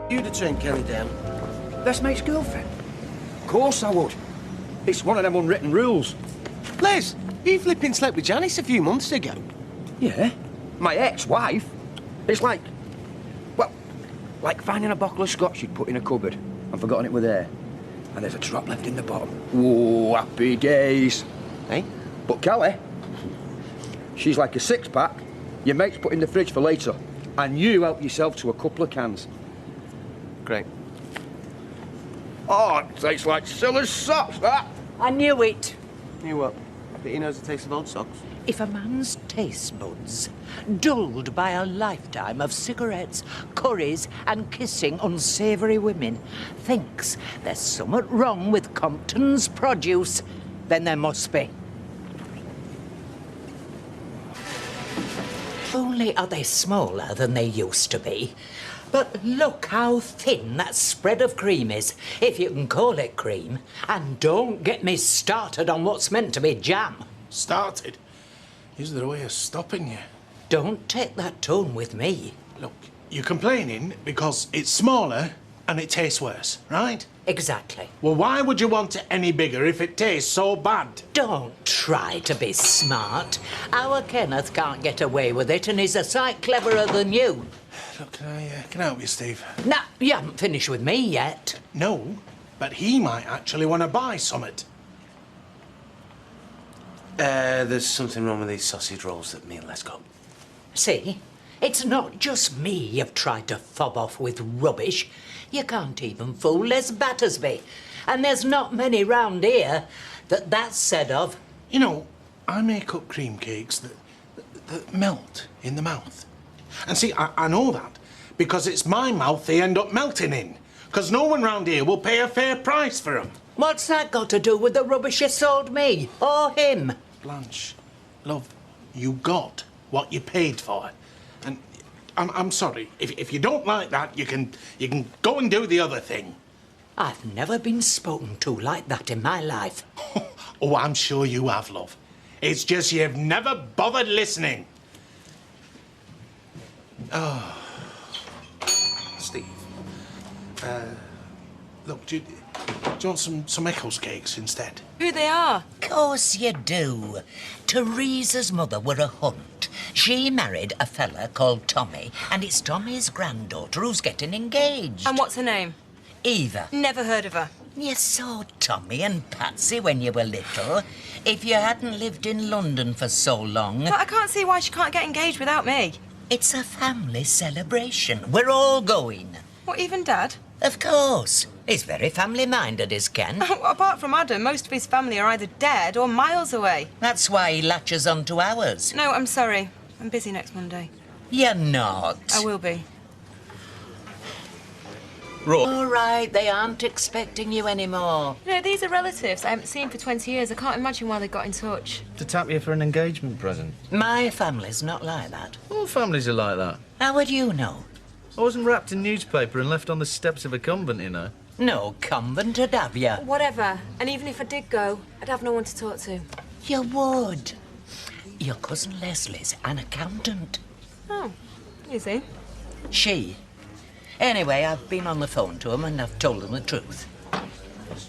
You'd have turned Kelly down. Best mate's girlfriend? Of course I would. It's one of them unwritten rules. Les, you flipping slept with Janice a few months ago. Yeah? My ex-wife? It's like... well, like finding a bottle of scotch you'd put in a cupboard and forgotten it were there. And there's a drop left in the bottom. Ooh, happy days. Eh? But Kelly, she's like a six-pack your mate's put in the fridge for later. And you help yourself to a couple of cans. Great. Oh, it tastes like Silla's socks, that. I knew it. You what? That he knows the taste of old socks? If a man's taste buds, dulled by a lifetime of cigarettes, curries and kissing unsavoury women, thinks there's something wrong with Compton's produce, then there must be. Only are they smaller than they used to be. But look how thin that spread of cream is, if you can call it cream. And don't get me started on what's meant to be jam. Started? Is there a way of stopping you? Don't take that tone with me. Look, you're complaining because it's smaller and it tastes worse, right? Exactly. Well, why would you want it any bigger if it tastes so bad? Don't try to be smart. Our Kenneth can't get away with it, and he's a sight cleverer than you. Look, can I help you, Steve? Nah, you haven't finished with me yet. No, but he might actually want to buy summit. There's something wrong with these sausage rolls that me and Les got. See? It's not just me you've tried to fob off with rubbish. You can't even fool Les Battersby. And there's not many round here that's said of. You know, I make up cream cakes that melt in the mouth. And see, I know that because it's my mouth they end up melting in. Because no one round here will pay a fair price for them. What's that got to do with the rubbish you sold me? Or him? Blanche, love, you got what you paid for. And I'm sorry, if you don't like that, you can go and do the other thing. I've never been spoken to like that in my life. Oh, I'm sure you have, love. It's just you've never bothered listening. Oh, Steve. Look, do you want some Eccles cakes instead? Who they are? Course you do. Teresa's mother were a hunt. She married a fella called Tommy, and it's Tommy's granddaughter who's getting engaged. And what's her name? Eva. Never heard of her. You saw Tommy and Patsy when you were little. If you hadn't lived in London for so long... But I can't see why she can't get engaged without me. It's a family celebration. We're all going. What, even Dad? Of course. He's very family-minded, is Ken. Apart from Adam, most of his family are either dead or miles away. That's why he latches onto ours. No, I'm sorry. I'm busy next Monday. You're not. I will be. All right, they aren't expecting you anymore. You know, these are relatives I haven't seen for 20 years. I can't imagine why they got in touch. To tap you for an engagement present. My family's not like that. All families are like that. How would you know? I wasn't wrapped in newspaper and left on the steps of a convent, you know. No convent would have you. Whatever. And even if I did go, I'd have no one to talk to. You would. Your cousin Leslie's an accountant. Oh, is he? She. Anyway, I've been on the phone to him and I've told him the truth.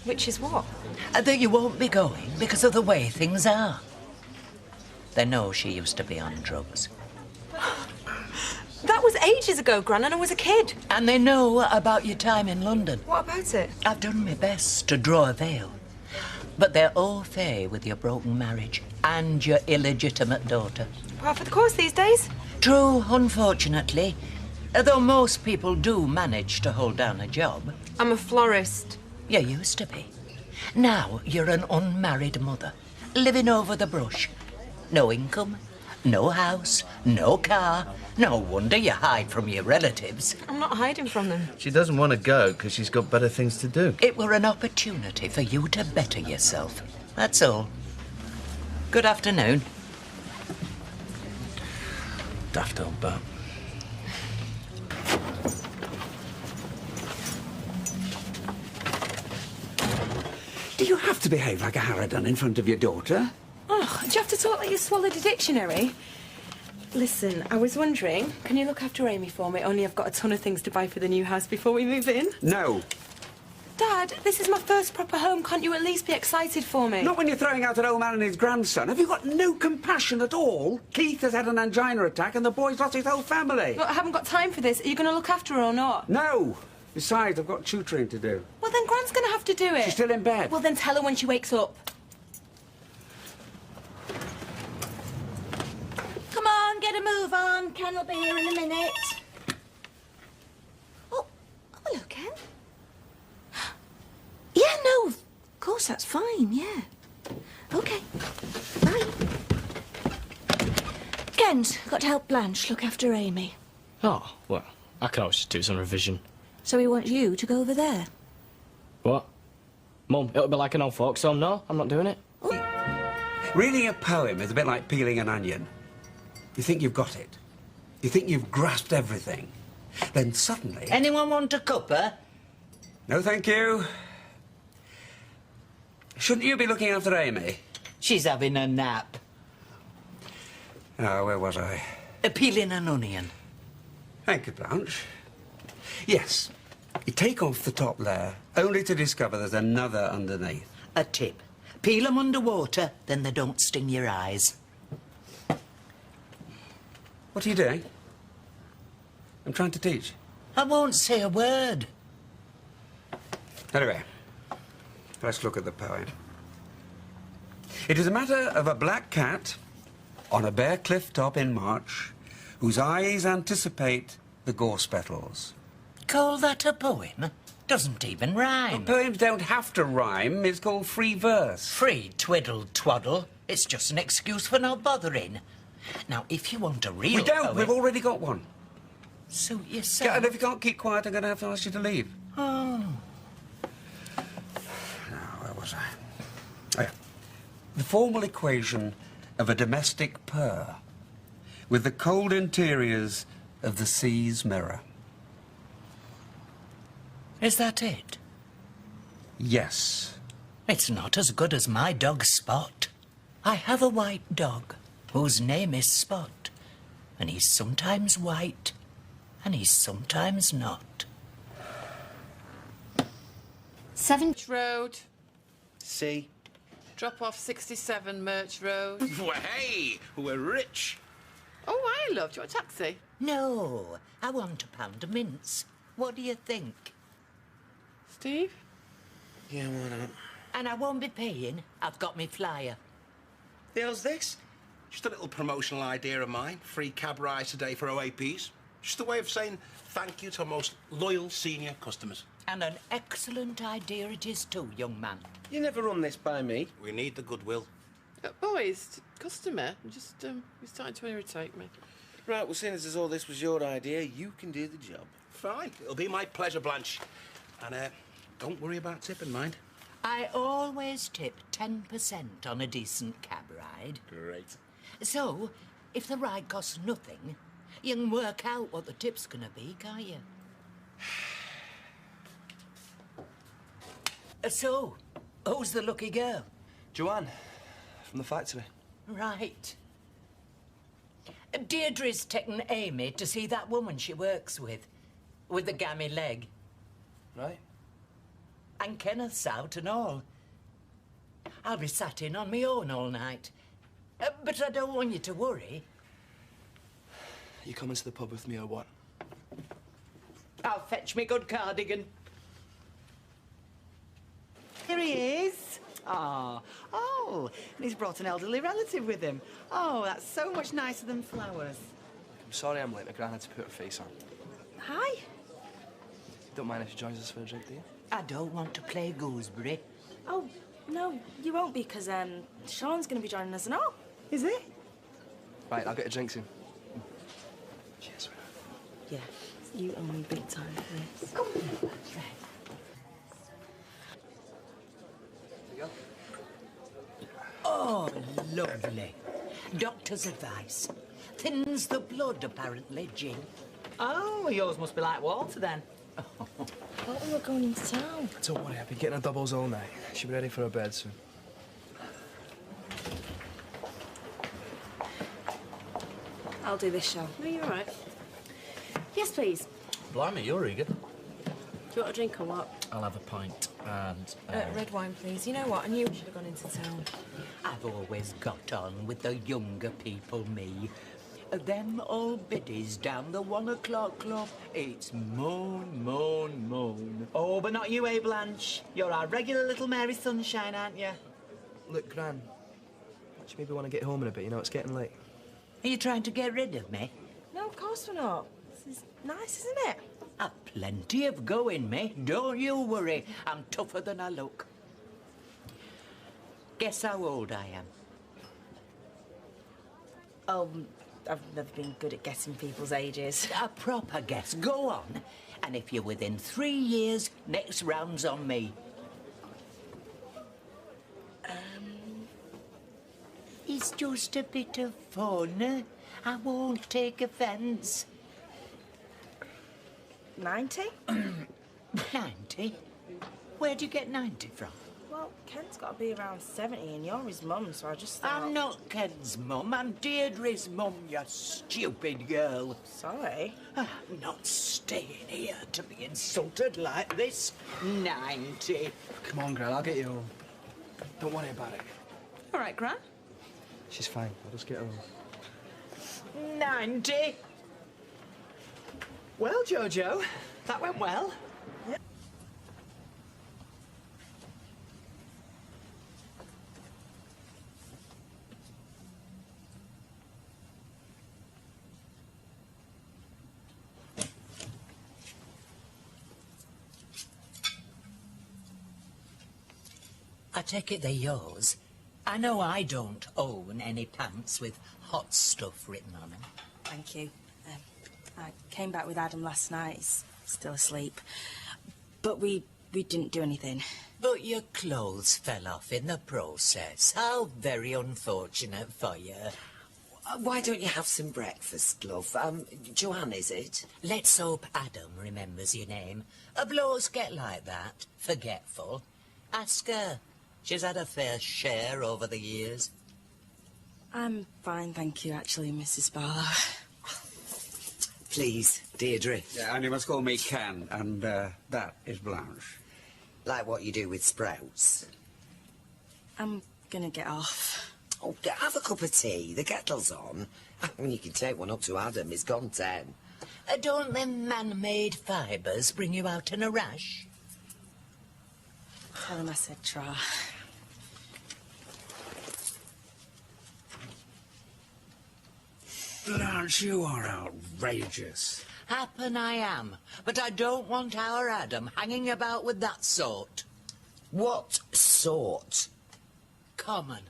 Which is what? That you won't be going because of the way things are. They know she used to be on drugs. That was ages ago, Gran, and I was a kid. And they know about your time in London. What about it? I've done my best to draw a veil. But they're au fait with your broken marriage and your illegitimate daughter. Par for the course these days. True, unfortunately. Though most people do manage to hold down a job. I'm a florist. You used to be. Now you're an unmarried mother, living over the brush. No income, no house, no car. No wonder you hide from your relatives. I'm not hiding from them. She doesn't want to go because she's got better things to do. It were an opportunity for you to better yourself. That's all. Good afternoon. Daft old bat. Do you have to behave like a harridan in front of your daughter? Oh, do you have to talk like you swallowed a dictionary? Listen, I was wondering, can you look after Amy for me? Only I've got a ton of things to buy for the new house before we move in. No. Dad, this is my first proper home. Can't you at least be excited for me? Not when you're throwing out an old man and his grandson. Have you got no compassion at all? Keith has had an angina attack and the boy's lost his whole family. Look, I haven't got time for this. Are you going to look after her or not? No. Besides, I've got tutoring to do. Well, then Grant's going to have to do it. She's still in bed. Well, then tell her when she wakes up. Come on, get a move on. Ken will be here in a minute. Oh, hello, Ken. Yeah, no, of course, that's fine, yeah. OK. Bye. Ken's got to help Blanche look after Amy. Oh, well, I can always just do some revision. So he wants you to go over there. What? Mum, it'll be like an old folks home. No, I'm not doing it. Reading a poem is a bit like peeling an onion. You think you've got it. You think you've grasped everything. Then suddenly... Anyone want a cuppa? No, thank you. Shouldn't you be looking after Amy? She's having a nap. Oh, where was I? Peeling an onion. Thank you, Blanche. Yes, you take off the top layer, only to discover there's another underneath. A tip. Peel them underwater, then they don't sting your eyes. What are you doing? I'm trying to teach. I won't say a word. Anyway, let's look at the poem. It is a matter of a black cat on a bare cliff top in March whose eyes anticipate the gorse petals. Call that a poem? Doesn't even rhyme. Well, poems don't have to rhyme. It's called free verse. Free twiddle twaddle. It's just an excuse for not bothering. Now, if you want a real We don't. poem... We've already got one. Suit yourself. And if you can't keep quiet, I'm going to have to ask you to leave. Oh. Now, where was I? Oh, yeah. The formal equation of a domestic purr with the cold interiors of the sea's mirror. Is that it? Yes. It's not as good as my dog Spot. I have a white dog whose name is Spot, and he's sometimes white and he's sometimes not. 7th Road. See? Drop off 67 Merch Road. Well, hey, we're rich. Oh, I love. Do you want a taxi? No, I want a pound of mince. What do you think? Steve? Yeah, why not? And I won't be paying. I've got me flyer. The hell's this? Just a little promotional idea of mine. Free cab rides today for OAPs. Just a way of saying thank you to our most loyal senior customers. And an excellent idea it is too, young man. You never run this by me. We need the goodwill. Boys, customer. Just, you're starting to irritate me. Right, well, seeing as all this was your idea, you can do the job. Fine. It'll be my pleasure, Blanche. And, don't worry about tipping, mind. I always tip 10% on a decent cab ride. Great. So, if the ride costs nothing, you can work out what the tip's gonna be, can't you? So, who's the lucky girl? Joanne, from the factory. Right. Deirdre's taken Amy to see that woman she works with the gammy leg. Right. And Kenneth's out and all. I'll be sat in on my own all night. But I don't want you to worry. You coming to the pub with me or what? I'll fetch me good cardigan. Here he is. Ah, oh, and he's brought an elderly relative with him. Oh, that's so much nicer than flowers. I'm sorry I'm late. My gran had to put her face on. Hi. Don't mind if she joins us for a drink, do you? I don't want to play gooseberry. Oh, no, you won't be, because Sean's going to be joining us and all. Is he? Right, I'll get a drink soon. Cheers. Yeah, you owe me big time for this. Come on. Oh, lovely. Doctor's advice. Thins the blood, apparently, Jing. Oh, well, yours must be like water then. I thought we were going into town. Don't worry, I've been getting her doubles all night. She'll be ready for her bed soon. I'll do this show. No, you're all right. Yes, please. Blimey, you're eager. Do you want a drink or what? I'll have a pint and... Red wine, please. You know what? I knew we should have gone into town. I've always got on with the younger people, me. Them old biddies down the 1 o'clock club, it's moan, moan, moan. Oh, but not you, eh, Blanche? You're our regular little Mary Sunshine, aren't you? Look, Gran, do you maybe want to get home in a bit? You know, it's getting late. Are you trying to get rid of me? No, of course we're not. This is nice, isn't it? I've plenty of go in me. Don't you worry. I'm tougher than I look. Guess how old I am? Oh, I've never been good at guessing people's ages. A proper guess. Go on. And if you're within 3 years, next round's on me. It's just a bit of fun. I won't take offence. 90? 90? Where'd you get 90 from? Well, Ken's got to be around 70 and you're his mum, so I just thought... I'm not Ken's mum. I'm Deirdre's mum, you stupid girl. Sorry. I'm not staying here to be insulted like this. 90. Come on, Gran, I'll get you home. Don't worry about it. All right, Gran. She's fine. I'll just get her home. 90. Well, Jojo, that went well. I take it they're yours. I know I don't own any pants with hot stuff written on them. Thank you. I came back with Adam last night. He's still asleep. But we didn't do anything. But your clothes fell off in the process. How very unfortunate for you. Why don't you have some breakfast, love? Joanne, is it? Let's hope Adam remembers your name. Blows get like that, forgetful. Ask her. She's had a fair share over the years. I'm fine, thank you, actually, Mrs. Barlow. Please, Deirdre. Yeah, and you must call me Ken, and that is Blanche. Like what you do with sprouts. I'm gonna get off. Oh, have a cup of tea. The kettle's on. When you can take one up to Adam, it's gone 10. Don't them man-made fibres bring you out in a rash? Tell him I said try. Blanche, you are outrageous. Happen I am, but I don't want our Adam hanging about with that sort. What sort? Common.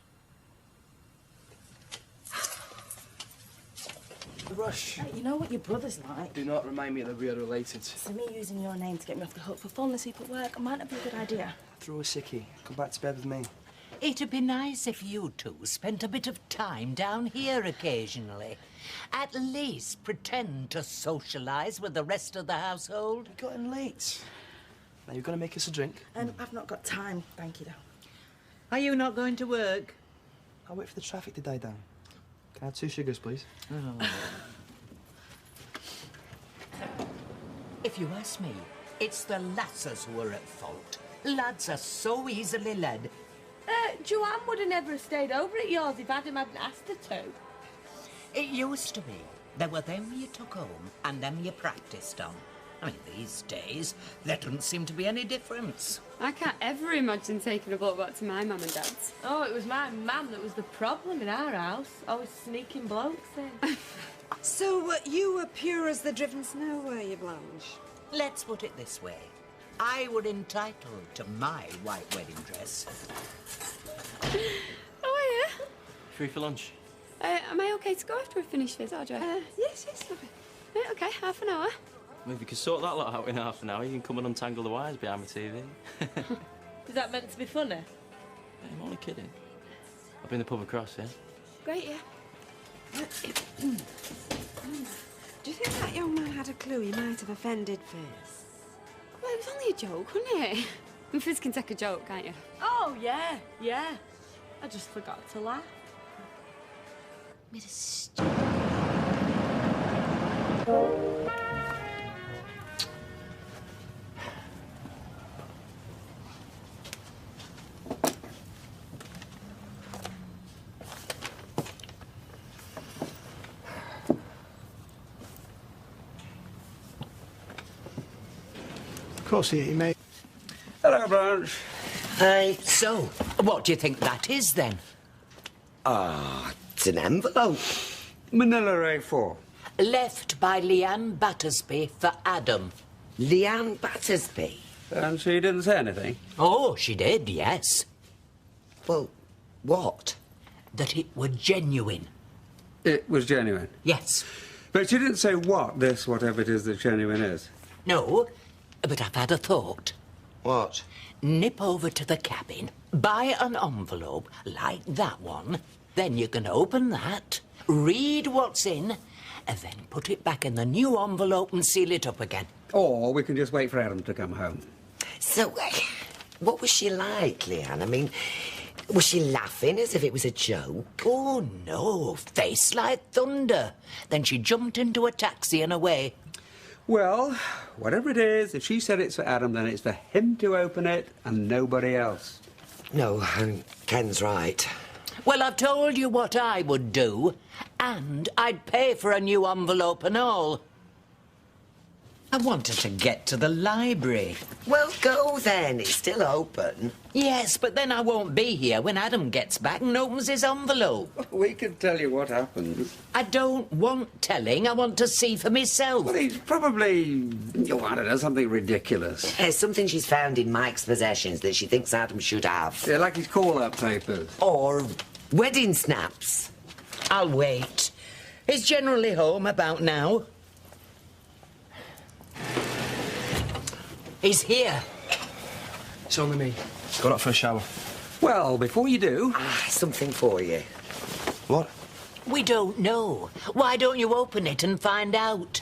Rush. You know what your brother's like? Do not remind me that we are related. So me using your name to get me off the hook for falling asleep at work might not be a good idea. Throw a sickie. Come back to bed with me. It'd be nice if you two spent a bit of time down here occasionally. At least pretend to socialise with the rest of the household. We're getting late. Now, you're going to make us a drink? I've not got time, thank you, though. Are you not going to work? I'll wait for the traffic to die down. Can I have 2 sugars, please? Oh. If you ask me, it's the lasses who are at fault. Lads are so easily led. Joanne would have never stayed over at yours if Adam hadn't asked her to. It used to be. There were them you took home and them you practised on. I mean, these days, there doesn't seem to be any difference. I can't ever imagine taking a bloke back to my mum and dad's. Oh, it was my mum that was the problem in our house. Always sneaking blokes in. So, you were pure as the driven snow, were you, Blanche? Let's put it this way. I were entitled to my white wedding dress. Oh, yeah? Free for lunch? Am I okay to go after we finish this, or do I? Yes, lovely. Right, okay, half an hour. Well, if you can sort that lot out in half an hour, you can come and untangle the wires behind my TV. Is that meant to be funny? I'm only kidding. I've been the pub across, yeah? Great, yeah. Do you think that young man had a clue he might have offended Fizz? Well, it was only a joke, wasn't it? And Fizz can take a joke, can't you? Oh, yeah. I just forgot to laugh. Made a Of course, he may. Hello, Blanche. Hey. So, what do you think that is, then? Ah, it's an envelope. Manila A4. Left by Leanne Battersby for Adam. Leanne Battersby? And she didn't say anything? Oh, she did, yes. Well, what? That it were genuine. It was genuine? Yes. But she didn't say what this, whatever it is that genuine is? No, but I've had a thought. What? Nip over to the cabin, buy an envelope like that one, then you can open that, read what's in, and then put it back in the new envelope and seal it up again. Or we can just wait for Adam to come home. So, what was she like, Leanne? I mean, was she laughing as if it was a joke? Oh, no, face like thunder. Then she jumped into a taxi and away. Well, whatever it is, if she said it's for Adam, then it's for him to open it and nobody else. No, Ken's right. Well, I've told you what I would do, and I'd pay for a new envelope and all. I wanted to get to the library. Well, go then. It's still open. Yes, but then I won't be here when Adam gets back and opens his envelope. We can tell you what happens. I don't want telling. I want to see for myself. Well, he's probably, oh, I don't know, something ridiculous. Yeah, something she's found in Mike's possessions that she thinks Adam should have. Yeah, like his call-out papers. Or wedding snaps. I'll wait. He's generally home about now. He's here. It's only me. Got up for a shower. Well, before you do... something for you. What? We don't know. Why don't you open it and find out?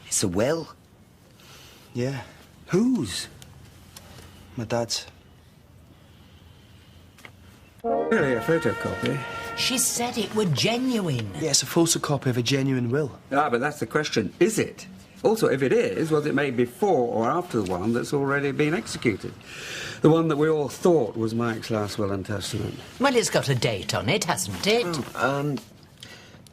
It's a will. Yeah. Whose? My dad's. Really, a photocopy? She said it were genuine. Yeah, it's a photocopy of a genuine will. Ah, but that's the question. Is it? Also, if it is, was it made before or after the one that's already been executed? The one that we all thought was Mike's last will and testament. Well, it's got a date on it, hasn't it?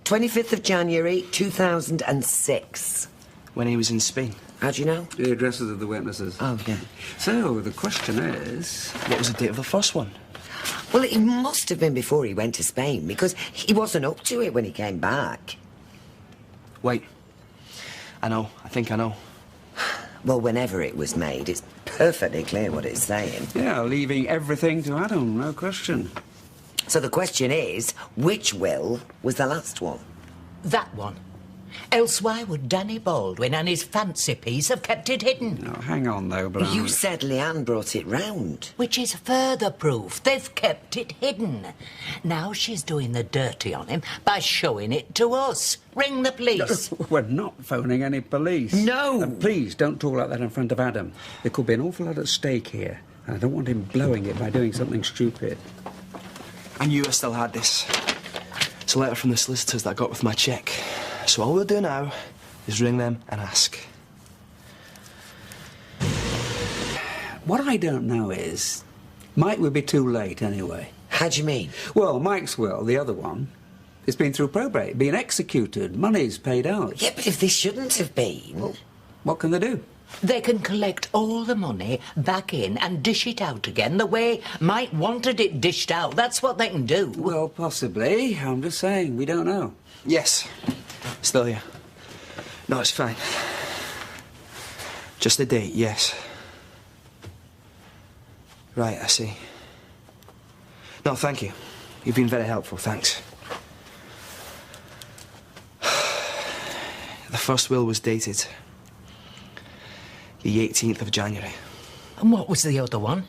25th of January, 2006. When he was in Spain. How do you know? The addresses of the witnesses. Oh, yeah. So, the question is... What was the date of the first one? Well, it must have been before he went to Spain, because he wasn't up to it when he came back. Wait. I know. I think I know. Well, whenever it was made, it's perfectly clear what it's saying. Yeah, leaving everything to Adam, no question. So the question is, which will was the last one? That one. Else why would Danny Baldwin and his fancy piece have kept it hidden? No, hang on, though, Blanche. You said Leanne brought it round. Which is further proof they've kept it hidden. Now she's doing the dirty on him by showing it to us. Ring the police. No, we're not phoning any police. No! And please, don't talk like that in front of Adam. There could be an awful lot at stake here, and I don't want him blowing it by doing something stupid. I knew I still had this. It's a letter from the solicitors that I got with my cheque. So all we'll do now is ring them and ask. What I don't know is, Mike would be too late anyway. How do you mean? Well, Mike's will, the other one, it's been through probate, been executed, money's paid out. Yeah, but if this shouldn't have been... Well, what can they do? They can collect all the money back in and dish it out again the way Mike wanted it dished out. That's what they can do. Well, possibly. I'm just saying, we don't know. Yes. Still here. No, it's fine. Just the date, yes. Right, I see. No, thank you. You've been very helpful, thanks. The first will was dated the 18th of January. And what was the other one?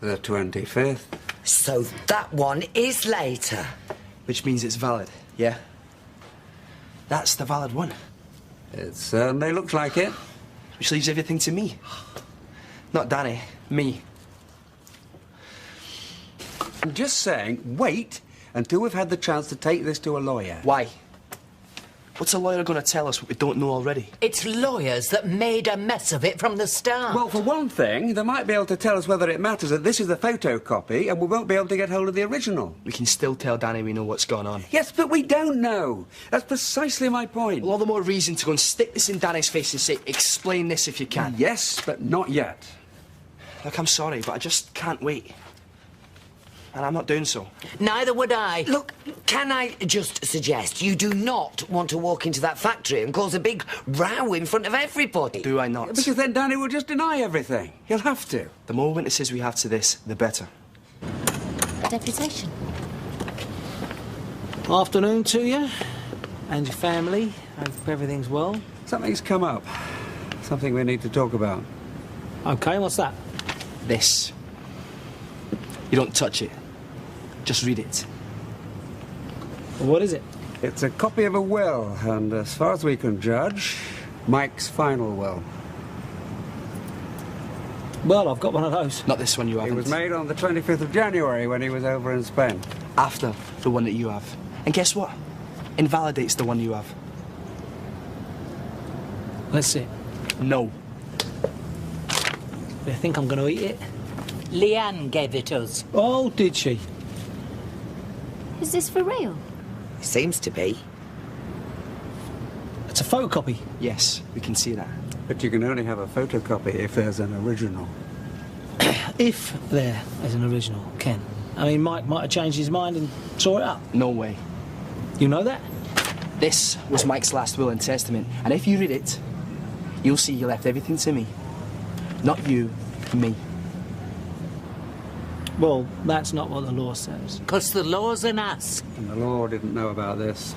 The 25th. So that one is later. Which means it's valid, yeah? That's the valid one. It certainly looks like it. Which leaves everything to me. Not Danny. Me. I'm just saying, wait until we've had the chance to take this to a lawyer. Why? What's a lawyer going to tell us what we don't know already? It's lawyers that made a mess of it from the start. Well, for one thing, they might be able to tell us whether it matters that this is the photocopy and we won't be able to get hold of the original. We can still tell Danny we know what's going on. Yes, but we don't know. That's precisely my point. Well, all the more reason to go and stick this in Danny's face and say, explain this if you can. Yes, but not yet. Look, I'm sorry, but I just can't wait. And I'm not doing so. Neither would I. Look, can I just suggest you do not want to walk into that factory and cause a big row in front of everybody? Do I not? Because then Danny will just deny everything. He'll have to. The more witnesses we have to this, the better. Deputation. Afternoon to you and your family. Hope everything's well. Something's come up. Something we need to talk about. Okay, what's that? This. You don't touch it. Just read it. What is it? It's a copy of a will, and as far as we can judge, Mike's final will. Well, I've got one of those. Not this one you haven't. It was made on the 25th of January when he was over in Spain. After the one that you have. And guess what? Invalidates the one you have. Let's see. No. You think I'm going to eat it? Leanne gave it us. Oh, did she? Is this for real? Seems to be. It's a photocopy. Yes, we can see that. But you can only have a photocopy if there's an original. If there is an original, Ken. I mean, Mike might have changed his mind and saw it up. No way. You know that? This was Mike's last will and testament, and if you read it, you'll see he left everything to me. Not you, me. Well, that's not what the law says. Because the law's an ass. And the law didn't know about this.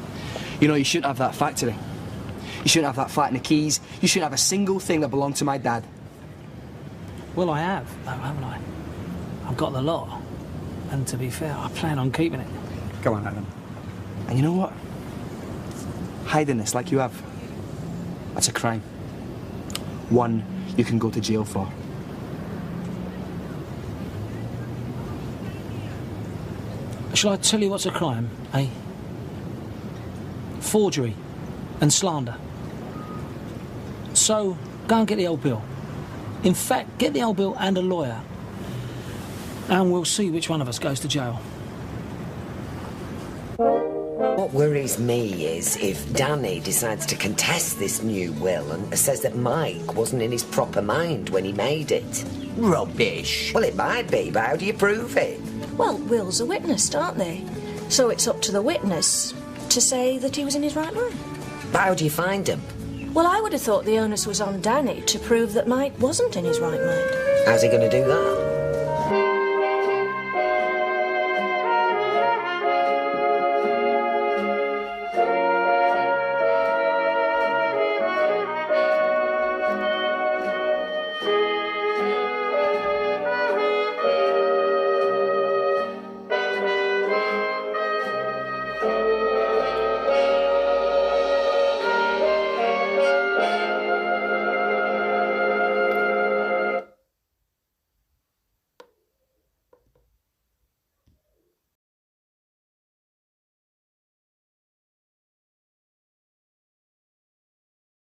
You know, you shouldn't have that factory. You shouldn't have that flat and the keys. You shouldn't have a single thing that belonged to my dad. Well, I have, though, haven't I? I've got the lot. And to be fair, I plan on keeping it. Come on, Adam. And you know what? Hiding this like you have, that's a crime. One you can go to jail for. Shall I tell you what's a crime, eh? Forgery and slander. So, go and get the old bill. In fact, get the old bill and a lawyer. And we'll see which one of us goes to jail. What worries me is if Danny decides to contest this new will and says that Mike wasn't in his proper mind when he made it. Rubbish. Well, it might be, but how do you prove it? Well, wills are witnessed, aren't they? So it's up to the witness to say that he was in his right mind. But how do you find him? Well, I would have thought the onus was on Danny to prove that Mike wasn't in his right mind. How's he going to do that?